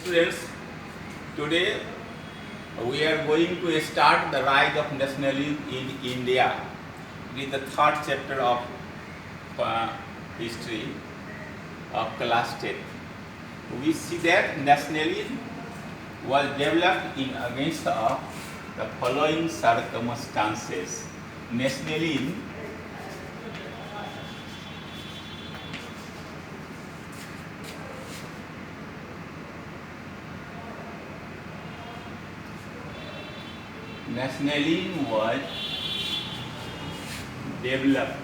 students, today we are going to start the rise of nationalism in India with the third chapter of history of class 10. We see that nationalism was developed in against of the following circumstances. Nationalism was developed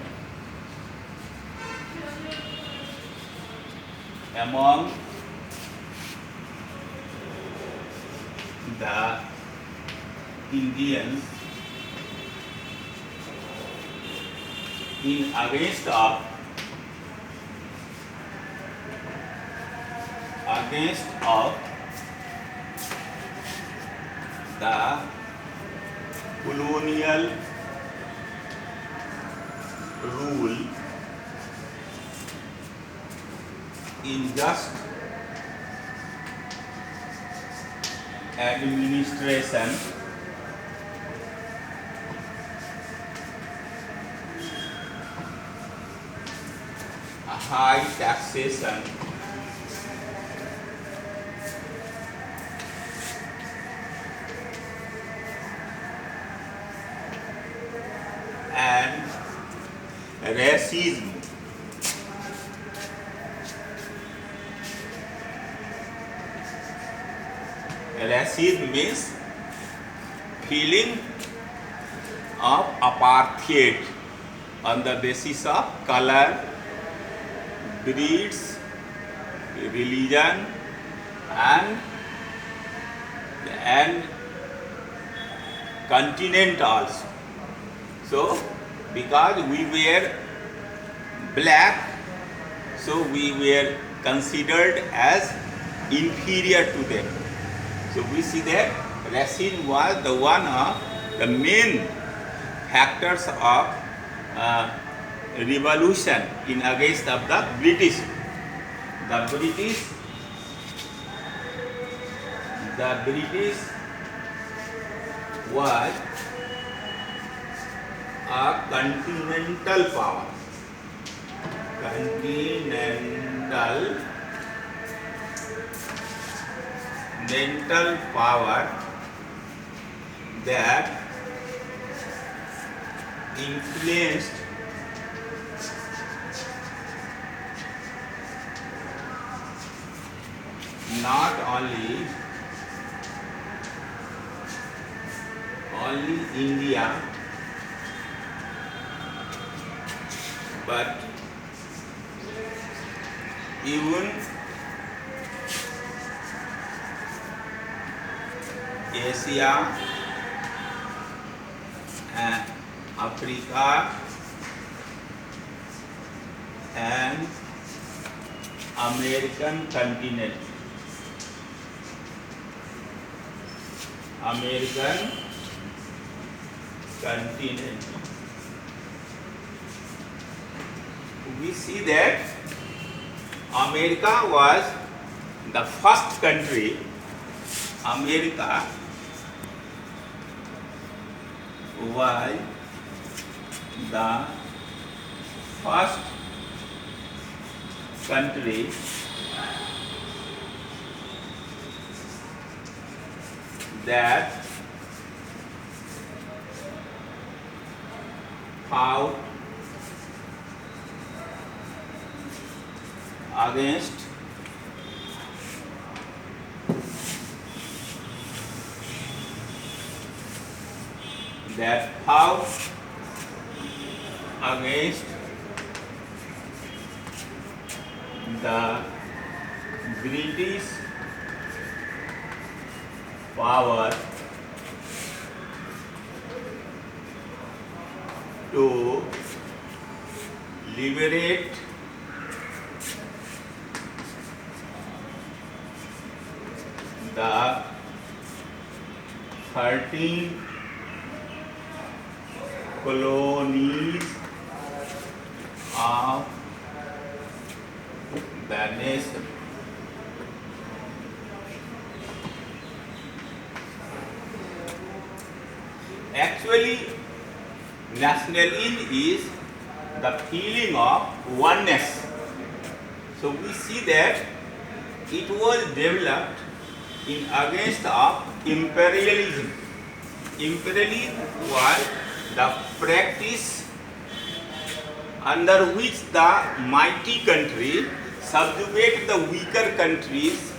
among the Indians in against of the colonial rule, unjust administration, high taxation, and racism. Racism means feeling of apartheid on the basis of color, breeds, religion, and continent also. So, because we were black, so we were considered as inferior to them. So we see that racism was the one of the main factors of revolution in against of the British. The British was a continental power. Continental power that influenced not only India but even Asia and Africa and American continent. We see that America was the first country. America was the first country that fought against the British power to liberate the 13 colonies of the nation. Actually, nationalism is the feeling of oneness. So we see that it was developed in against of imperialism. Imperialism was the practice under which the mighty country subjugate the weaker countries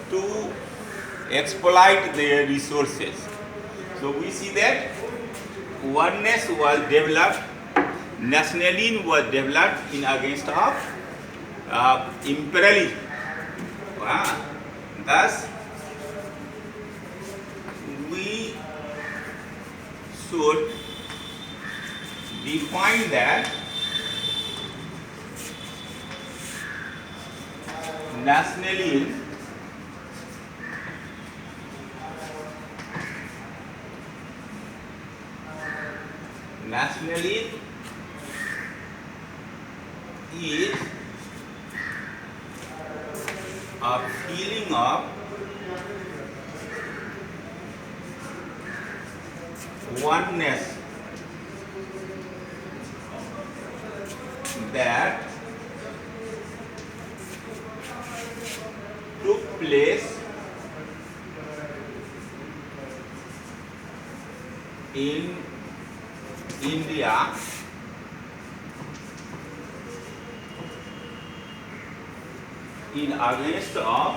to exploit their resources. So we see that oneness was developed, nationalism was developed in against of imperialism. Thus, we should define that nationalism is a feeling of oneness that took place in India in against of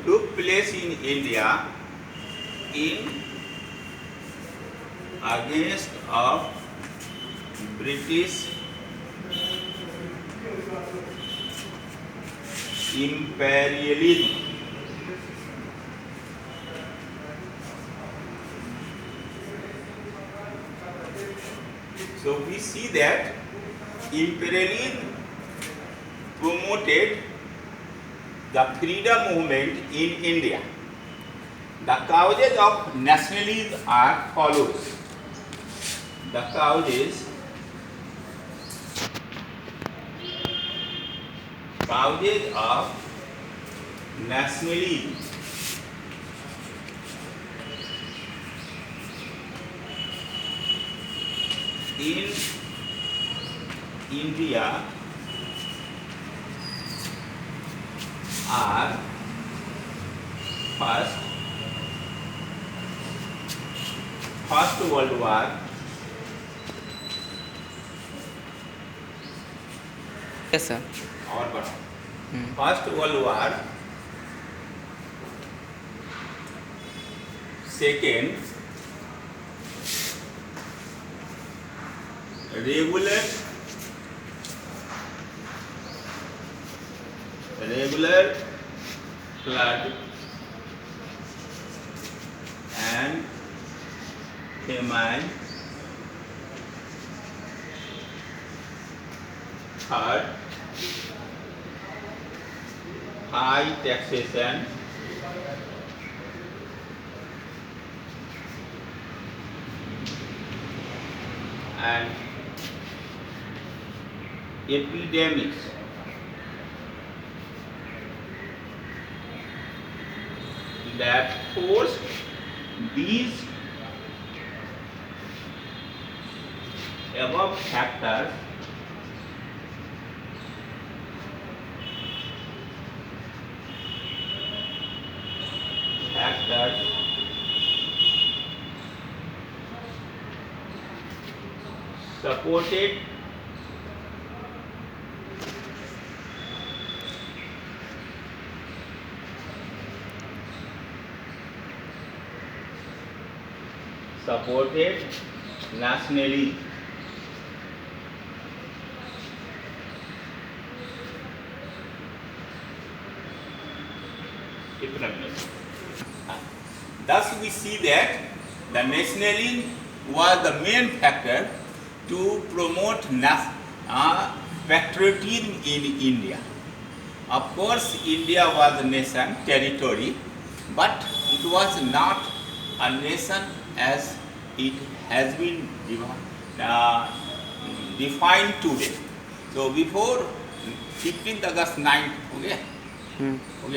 took place in India in against of British imperialism. So we see that imperialism promoted the freedom movement in India. The causes of nationalism are follows. The causes of nationalism in India are First World War, yes sir, और बढ़ो First World War, second regular flood and famine, third high taxation and epidemics. That forced these above factors supported nationalism. Thus we see that the nationalism was the main factor to promote patriotism in India. Of course, India was a nation, territory, but it was not a nation as it has been defined today. So before 15th अगस्त 9 हो गया हम्म। हो गया